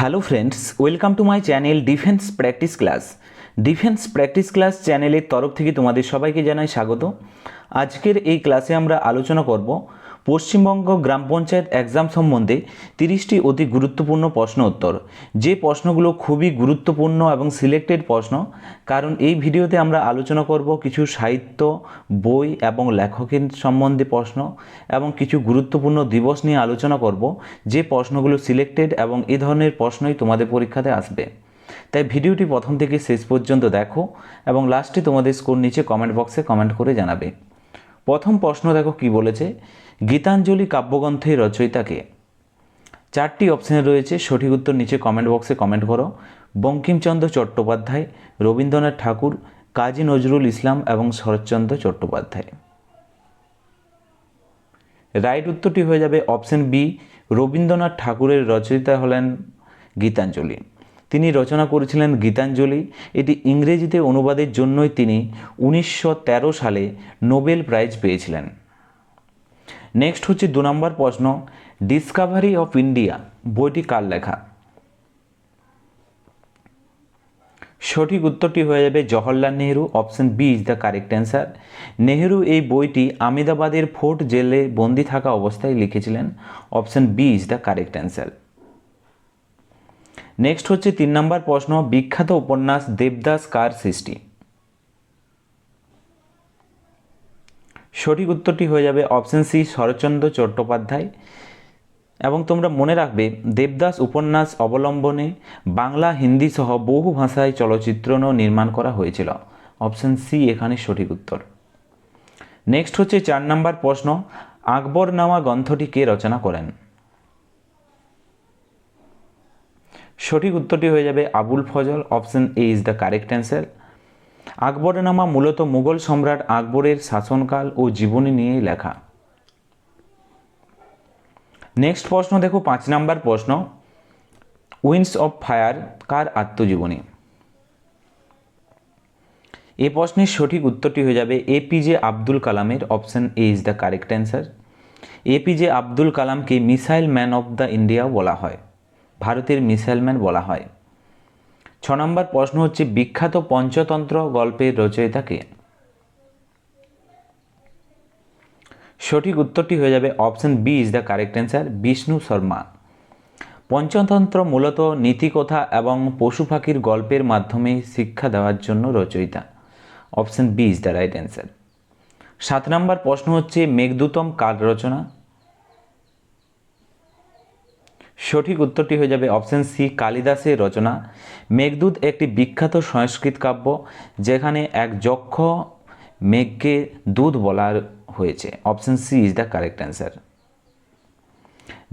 Hello friends, welcome to my channel defence practice class. Defence practice class চ্যানেলের তরফ থেকে তোমাদের সবাইকে জানাই স্বাগত। আজকের এই ক্লাসে আমরা আলোচনা করব পশ্চিমবঙ্গ গ্রাম পঞ্চায়েত এক্সাম সম্বন্ধে 30টি অতি গুরুত্বপূর্ণ প্রশ্ন উত্তর। যে প্রশ্নগুলো খুবই গুরুত্বপূর্ণ এবং সিলেক্টেড প্রশ্ন, কারণ এই ভিডিওতে আমরা আলোচনা করব কিছু সাহিত্য, বই এবং লেখকের সম্বন্ধে প্রশ্ন এবং কিছু গুরুত্বপূর্ণ দিবস নিয়ে আলোচনা করব, যে প্রশ্নগুলো সিলেক্টেড এবং এই ধরনের প্রশ্নই তোমাদের পরীক্ষাতে আসবে। তাই ভিডিওটি প্রথম থেকে শেষ পর্যন্ত দেখো এবং লাস্টে তোমাদের স্কোর নিচে কমেন্ট বক্সে কমেন্ট করে জানাবে। প্রথম প্রশ্ন দেখো কি বলেছে, গীতাঞ্জলি কাব্যগ্রন্থের রচয়িতাকে। 4টি অপশানে রয়েছে, সঠিক উত্তর নিচে কমেন্ট বক্সে কমেন্ট করো। বঙ্কিমচন্দ্র চট্টোপাধ্যায়, রবীন্দ্রনাথ ঠাকুর, কাজী নজরুল ইসলাম এবং শরৎচন্দ্র চট্টোপাধ্যায়। রাইট উত্তরটি হয়ে যাবে অপশন বি, রবীন্দ্রনাথ ঠাকুরের রচয়িতা হলেন গীতাঞ্জলি। তিনি রচনা করেছিলেন গীতাঞ্জলি। এটি ইংরেজিতে অনুবাদের জন্যই তিনি 1913 সালে নোবেল প্রাইজ পেয়েছিলেন। নেক্সট হচ্ছে 2 নম্বর প্রশ্ন, ডিসকভারি অফ ইন্ডিয়া বইটি কার লেখা? সঠিক উত্তরটি হয়ে যাবে Jawaharlal Nehru. Option B is the correct answer. Nehru এই বইটি আহমেদাবাদের ফোর্ট জেলে বন্দি থাকা অবস্থায় লিখেছিলেন। Option B is the correct answer. Next হচ্ছে 3 নম্বর প্রশ্ন, বিখ্যাত উপন্যাস দেবদাস কার সৃষ্টি? সঠিক উত্তরটি হয়ে যাবে অপশন সি, শরৎচন্দ্র চট্টোপাধ্যায়। এবং তোমরা মনে রাখবে, দেবদাস উপন্যাস অবলম্বনে বাংলা, হিন্দি সহ বহু ভাষায় চলচ্চিত্রও নির্মাণ করা হয়েছিল। অপশন সি এখানে সঠিক উত্তর। নেক্সট হচ্ছে 4 নম্বর প্রশ্ন, আকবরনামা গ্রন্থটি কে রচনা করেন? সঠিক উত্তরটি হয়ে যাবে Abul Fazal. Option A is the correct answer. Akbarnama মূলত মুঘল সম্রাট আকবরের শাসনকাল ও জীবনী নিয়েই লেখা। নেক্সট প্রশ্ন দেখো 5 নম্বর প্রশ্ন, উইংস অফ ফায়ার কার আত্মজীবনী? এই প্রশ্নের সঠিক উত্তরটি হয়ে যাবে এপিজে আব্দুল কালামের। Option A is the correct answer. APJ Abdul কালামকে মিসাইল ম্যান অফ দ্য ইন্ডিয়াও বলা হয়, ভারতের মিসাইল ম্যান বলা হয়। 6 নম্বর প্রশ্ন হচ্ছে, বিখ্যাত পঞ্চতন্ত্র গল্পের রচয়িতাকে? সঠিক উত্তরটি হয়ে যাবে option B is the correct answer, Vishnu Sharma. Panchatantra মূলত নীতিকথা এবং পশু পাখির গল্পের মাধ্যমে শিক্ষা দেওয়ার জন্য রচয়িতা। Option B is the right answer. 7 নম্বর প্রশ্ন হচ্ছে, মেঘদূতম কার রচনা? সঠিক উত্তরটি হয়ে যাবে অপশন সি, কালিদাসের রচনা। মেঘদূত একটি বিখ্যাত সংস্কৃত কাব্য, যেখানে এক যক্ষ মেঘকে দূত বলা হয়েছে। Option C is the correct answer.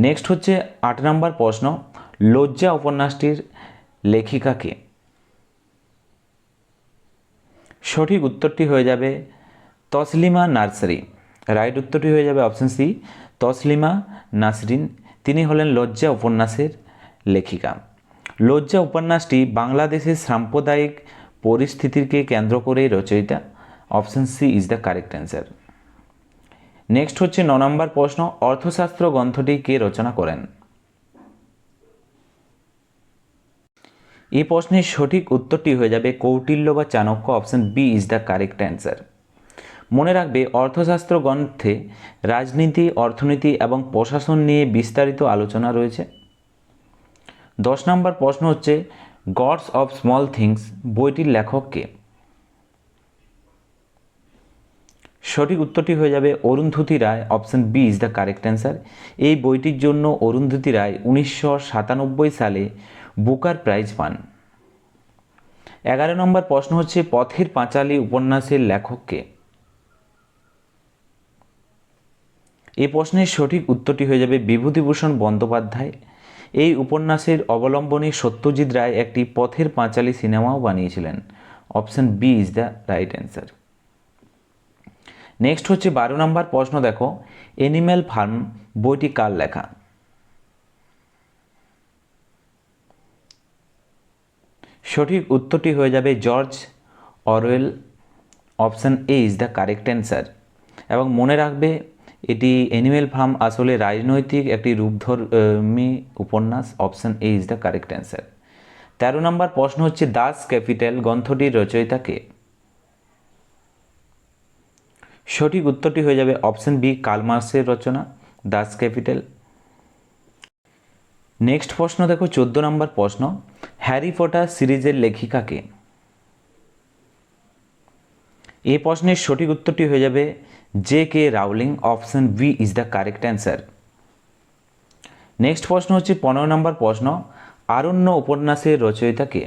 Next হচ্ছে 8 নম্বর প্রশ্ন, লজ্জা উপন্যাসটির লেখিকা কে? সঠিক উত্তরটি হয়ে যাবে তসলিমা নার্সারি। রাইট উত্তরটি হয়ে যাবে অপশন সি, তসলিমা নাসরিন। তিনি হলেন লজ্জা উপন্যাসের লেখিকা। লজ্জা উপন্যাসটি বাংলাদেশের সাম্প্রদায়িক পরিস্থিতিকে কেন্দ্র করে রচয়িতা। Option C is the correct answer. Next হচ্ছে 9 নম্বর প্রশ্ন, অর্থশাস্ত্র গ্রন্থটি কে রচনা করেন? এই প্রশ্নের সঠিক উত্তরটি হয়ে যাবে কৌটিল্য বা Chanakya. Option B is the correct answer. মনে রাখবে, অর্থশাস্ত্র গ্রন্থে রাজনীতি, অর্থনীতি এবং প্রশাসন নিয়ে বিস্তারিত আলোচনা রয়েছে। 10 নম্বর প্রশ্ন হচ্ছে, গডস অফ স্মল থিংস বইটির লেখক কে? সঠিক উত্তরটি হয়ে যাবে Arundhati Roy. Option B is the correct answer. এই বইটির জন্য অরুন্ধতী রায় 1997 সালে বুকার প্রাইজ পান। 11 নম্বর প্রশ্ন হচ্ছে, পথের পাঁচালী উপন্যাসের লেখক কে? এই প্রশ্নের সঠিক উত্তরটি হয়ে যাবে বিভূতিভূষণ বন্দ্যোপাধ্যায়। এই উপন্যাসের অবলম্বনে সত্যজিৎ রায় একটি পথের পাঁচালী সিনেমাও বানিয়েছিলেন। Option B is the right answer. Next হচ্ছে 12 নম্বর প্রশ্ন দেখো, অ্যানিম্যাল ফার্ম বইটি কার লেখা? সঠিক উত্তরটি হয়ে যাবে George Orwell. Option A is the correct answer. এবং মনে রাখবে, এটি অ্যানিমেল ফার্ম আসলে রাজনৈতিক একটি রূপধর্মী উপন্যাস। Option A is the correct answer. 13 নম্বর প্রশ্ন হচ্ছে দাস ক্যাপিটাল গ্রন্থটির রচয়িতা কে? সঠিক উত্তরটি হয়ে যাবে অপশন বি, কার্ল মার্ক্সের রচনা দাস ক্যাপিটাল। নেক্সট প্রশ্ন দেখো 14 নম্বর প্রশ্ন, হ্যারি পটার সিরিজের লেখিকা কে? এই প্রশ্নের সঠিক উত্তরটি হয়ে যাবে J.K. Rowling. Option B is the correct answer. Next প্রশ্ন হচ্ছে 15 নম্বর প্রশ্ন, আরণ্য উপন্যাসের রচয়িতা কে?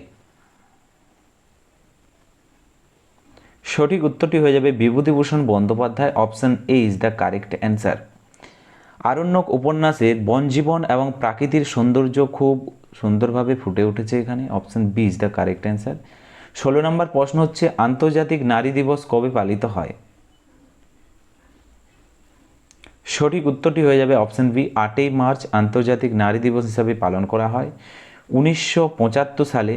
সঠিক উত্তরটি হয়ে যাবে Bibhutibhushan Bandyopadhyay. Option A is the correct answer. Aranyak উপন্যাসের বনজীবন এবং প্রাকৃতিক সৌন্দর্য খুব সুন্দরভাবে ফুটে উঠেছে এখানে। Option B is the correct answer. 16 নম্বর প্রশ্ন হচ্ছে আন্তর্জাতিক নারী দিবস কবে পালিত হয়? সঠিক উত্তরটি হয়ে যাবে অপশন বি, 8ই মার্চ আন্তর্জাতিক নারী দিবস হিসাবে পালন করা হয়। 1975 সালে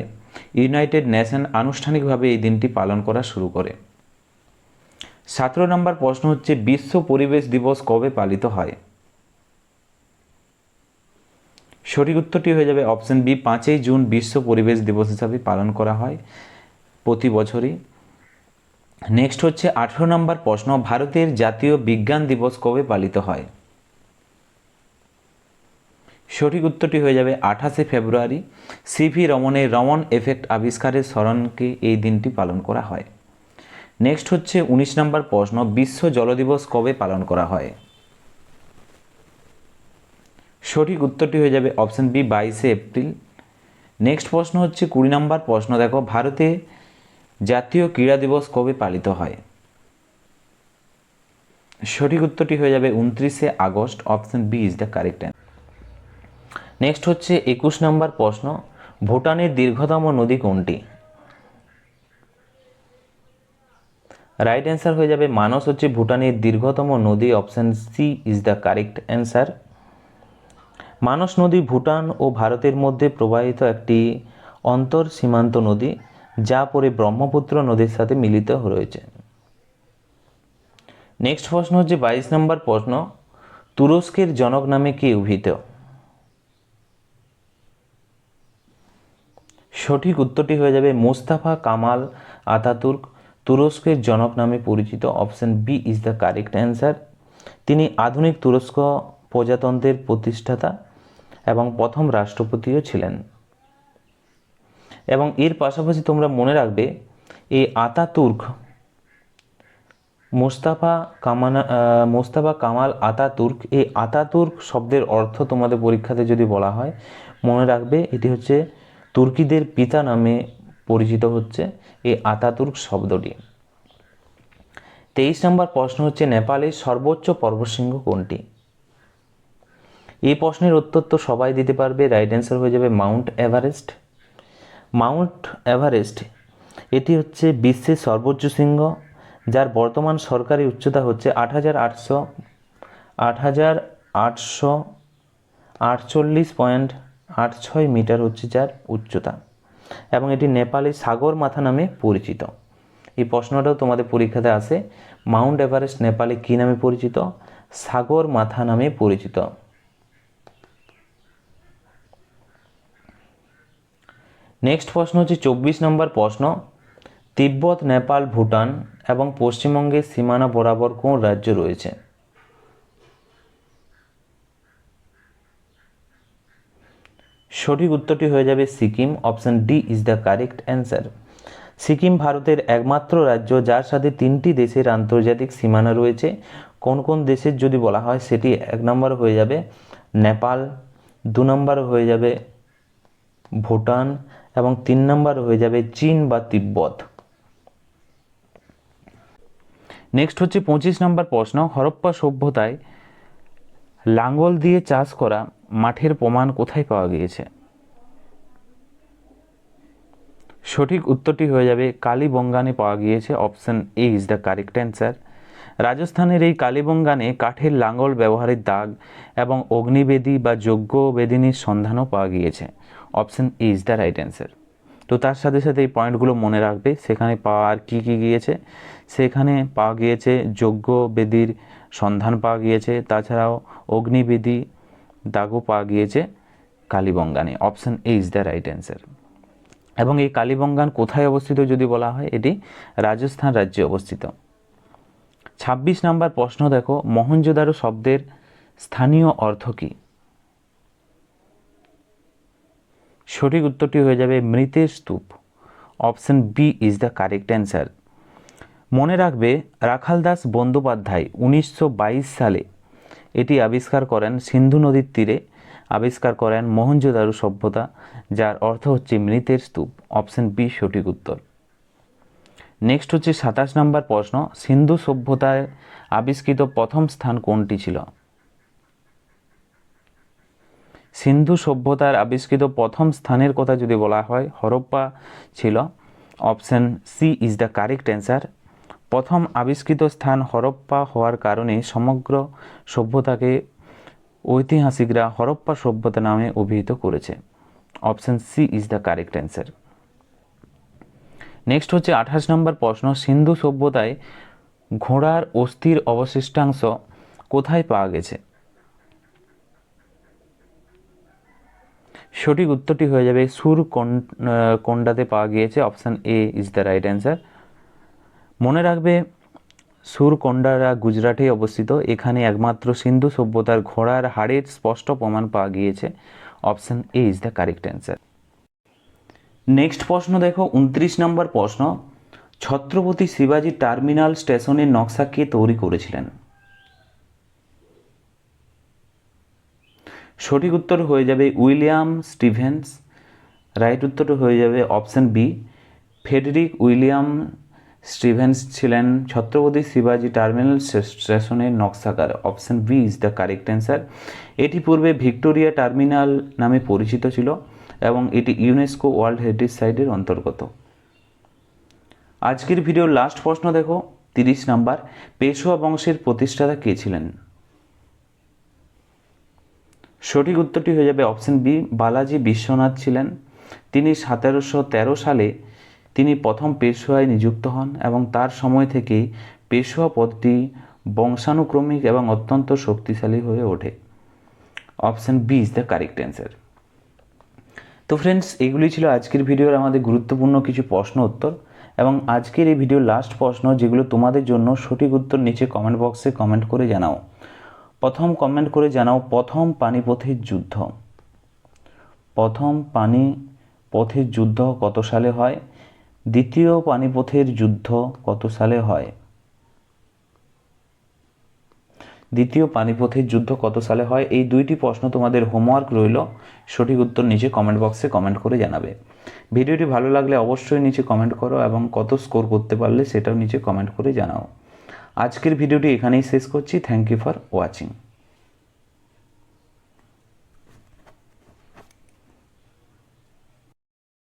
ইউনাইটেড নেশন আনুষ্ঠানিকভাবে এই দিনটি পালন করা শুরু করে। 17 নম্বর প্রশ্ন হচ্ছে বিশ্ব পরিবেশ দিবস কবে পালিত হয়? সঠিক উত্তরটি হয়ে যাবে অপশন বি, 5ই জুন বিশ্ব পরিবেশ দিবস হিসাবে পালন করা হয় প্রতি বছরই। নেক্সট হচ্ছে 18 নম্বর প্রশ্ন, ভারতের জাতীয় বিজ্ঞান দিবস কবে পালিত হয়? সঠিক উত্তরটি হয়ে যাবে 28শে ফেব্রুয়ারি। সিভি রমনের রমন এফেক্ট আবিষ্কারের স্মরণকে এই দিনটি পালন করা হয়। নেক্সট হচ্ছে 19 নম্বর প্রশ্ন, বিশ্ব জল দিবস কবে পালন করা হয়? সঠিক উত্তরটি হয়ে যাবে অপশন বি, 22শে এপ্রিল। নেক্সট প্রশ্ন হচ্ছে 20 নম্বর প্রশ্ন, দেখো ভারতে জাতীয় ক্রীড়া দিবস কবে পালিত হয়? সঠিক উত্তরটি হয়ে যাবে 29শে August. Option B is the correct answer. Next হচ্ছে 21 নম্বর প্রশ্ন, ভুটানের দীর্ঘতম নদী কোনটি? রাইট অ্যান্সার হয়ে যাবে মানস হচ্ছে ভুটানের দীর্ঘতম নদী। Option C is the correct answer. Manas নদী ভুটান ও ভারতের মধ্যে প্রবাহিত একটি অন্তর সীমান্ত নদী, যা পরে ব্রহ্মপুত্র নদীর সাথে মিলিত রয়েছে। নেক্সট প্রশ্ন হচ্ছে 22 নম্বর প্রশ্ন, তুরস্কের জনক নামে কে অভিহিত? সঠিক উত্তরটি হয়ে যাবে মুস্তাফা কামাল আতাতুর্ক তুরস্কের জনক নামে পরিচিত। Option B is the correct answer. তিনি আধুনিক তুরস্ক প্রজাতন্ত্রের প্রতিষ্ঠাতা এবং প্রথম রাষ্ট্রপতিও ছিলেন। এবং এর পাশাপাশি তোমরা মনে রাখবে এই আতাতুর্ক মুস্তাফা কামাল আতাতুর্ক, এই আতাতুর্ক শব্দের অর্থ তোমাদের পরীক্ষাতে যদি বলা হয় মনে রাখবে এটি হচ্ছে তুর্কিদের পিতা নামে পরিচিত হচ্ছে এই আতাতুর্ক শব্দটি। 23 নম্বর প্রশ্ন হচ্ছে নেপালের সর্বোচ্চ পর্বতশৃঙ্গ কোনটি? এই প্রশ্নের উত্তর তো সবাই দিতে পারবে। রাইট অ্যান্সার হয়ে যাবে মাউন্ট এভারেস্ট। মাউন্ট এভারেস্ট এটি হচ্ছে বিশ্বের সর্বোচ্চ শৃঙ্গ, যার বর্তমান সরকারি উচ্চতা হচ্ছে 8848.86 মিটার হচ্ছে যার উচ্চতা, এবং এটি নেপালের সাগর মাথা নামে পরিচিত। এই প্রশ্নটাও তোমাদের পরীক্ষাতে আসে, মাউন্ট এভারেস্ট নেপালে কী নামে পরিচিত? সাগর মাথা নামে পরিচিত। নেক্সট প্রশ্ন হচ্ছে 24 নম্বর প্রশ্ন, তিব্বত, নেপাল, ভুটান এবং পশ্চিমবঙ্গের সীমানা বরাবর কোন রাজ্য রয়েছে? সঠিক উত্তরটি হয়ে যাবে Sikkim. Option D is the correct answer. Sikkim ভারতের একমাত্র রাজ্য যার সাথে 3টি দেশের আন্তর্জাতিক সীমানা রয়েছে। কোন কোন দেশের যদি বলা হয় সেটি 1 নম্বর হয়ে যাবে নেপাল, 2 নম্বর হয়ে যাবে ভুটান এবং 3 নম্বর হয়ে যাবে চীন বা তিব্বত। নেক্সট হচ্ছে 25 নম্বর প্রশ্ন, হরপ্পা সভ্যতায় লাঙ্গল দিয়ে চাষ করা মাঠের প্রমাণ কোথায় পাওয়া গিয়েছে? সঠিক উত্তরটি হয়ে যাবে কালীবঙ্গানে পাওয়া গিয়েছে। Option A is the correct answer. রাজস্থানের এই কালীবঙ্গানে কাঠের লাঙ্গল ব্যবহারের দাগ এবং অগ্নিবেদী বা যজ্ঞ বেদিনীর সন্ধানও পাওয়া গিয়েছে। Option A is the right answer. তো তার সাথে সাথে এই পয়েন্টগুলো মনে রাখবে, সেখানে পাওয়া আর কী কী গিয়েছে সেখানে পাওয়া গিয়েছে যজ্ঞ বেদির সন্ধান পাওয়া গিয়েছে, তাছাড়াও অগ্নিবেদী দাগও পাওয়া গিয়েছে কালীবঙ্গানে। Option A is the right answer. এবং এই কালীবঙ্গান কোথায় অবস্থিত যদি বলা হয়, এটি রাজস্থান রাজ্যে অবস্থিত। 26 নম্বর প্রশ্ন দেখো, মহেঞ্জোদারো শব্দের স্থানীয় অর্থ কী? সঠিক উত্তরটি হয়ে যাবে মৃতের স্তূপ। Option B is the correct answer. মনে রাখবে, রাখালদাস বন্দ্যোপাধ্যায় 1922 সালে এটি আবিষ্কার করেন, সিন্ধু নদীর তীরে আবিষ্কার করেন মহেঞ্জোদারো সভ্যতা, যার অর্থ হচ্ছে মৃতের স্তূপ। অপশান বি সঠিক উত্তর। নেক্সট হচ্ছে 27 নম্বর প্রশ্ন, সিন্ধু সভ্যতায় আবিষ্কৃত প্রথম স্থান কোনটি ছিল? সিন্ধু সভ্যতার আবিষ্কৃত প্রথম স্থানের কথা যদি বলা হয়, হরপ্পা ছিল। Option C is the correct answer. প্রথম আবিষ্কৃত স্থান হরপ্পা হওয়ার কারণে সমগ্র সভ্যতাকে ঐতিহাসিকরা হরপ্পা সভ্যতা নামে অভিহিত করেছে। Option C is the correct answer. Next হচ্ছে 28 নম্বর প্রশ্ন, সিন্ধু সভ্যতায় ঘোড়ার অস্থির অবশিষ্টাংশ কোথায় পাওয়া গেছে? সঠিক উত্তরটি হয়ে যাবে সুরকোন্ডাতে পাওয়া গিয়েছে। Option A is the right answer. মনে রাখবে, সুরকোন্ডারা গুজরাটে অবস্থিত। এখানে একমাত্র সিন্ধু সভ্যতার ঘোড়ার হাড়ের স্পষ্ট প্রমাণ পাওয়া গিয়েছে। Option A is the correct answer. Next প্রশ্ন দেখো, 29 নম্বর প্রশ্ন, ছত্রপতি শিবাজি টার্মিনাল স্টেশনের নকশা কে তৈরি করেছিলেন? সঠিক উত্তর হয়ে যাবে উইলিয়াম স্টিভেন্স। রাইট উত্তর হয়ে যাবে option B, Frederick William Stevens ছিলেন ছত্রপতি শিবাজি টার্মিনাল স্টেশনের নকশাকার। Option B is the correct answer. এটি পূর্বে ভিক্টোরিয়া টার্মিনাল নামে পরিচিত ছিল এবং এটি ইউনেস্কো ওয়ার্ল্ড হেরিটেজ সাইটের অন্তর্গত। আজকের ভিডিওর লাস্ট প্রশ্ন দেখো, 30 নম্বর, পেশোয়া বংশের প্রতিষ্ঠাতা কে ছিলেন? সঠিক উত্তরটি হয়ে যাবে অপশান বি, বালাজি বিশ্বনাথ ছিলেন। তিনি 1713 সালে তিনি প্রথম পেশোয়ায় নিযুক্ত হন এবং তার সময় থেকেই পেশোয়া পদটি বংশানুক্রমিক এবং অত্যন্ত শক্তিশালী হয়ে ওঠে। Option B is the correct answer. তো ফ্রেন্ডস, এগুলি ছিল আজকের ভিডিওর আমাদের গুরুত্বপূর্ণ কিছু প্রশ্ন উত্তর। এবং আজকের এই ভিডিওর লাস্ট প্রশ্ন, যেগুলো তোমাদের জন্য সঠিক উত্তর নিচে কমেন্ট বক্সে কমেন্ট করে জানাও। প্রথম কমেন্ট করে জানাও, প্রথম পানিপথের যুদ্ধ। প্রথম পানিপথের যুদ্ধ কত সালে হয়? দ্বিতীয় পানিপথের যুদ্ধ কত সালে হয়? দ্বিতীয় পানিপথের যুদ্ধ কত সালে হয়? এই দুইটি প্রশ্ন তোমাদের হোমওয়ার্ক রইল। সঠিক উত্তর নিচে কমেন্ট বক্সে কমেন্ট করে জানাবে। ভিডিওটি ভালো লাগলে অবশ্যই নিচে কমেন্ট করো এবং কত স্কোর করতে পারলে সেটাও নিচে কমেন্ট করে জানাও। আজকের ভিডিওটি এখানেই শেষ করছি। Thank you for watching.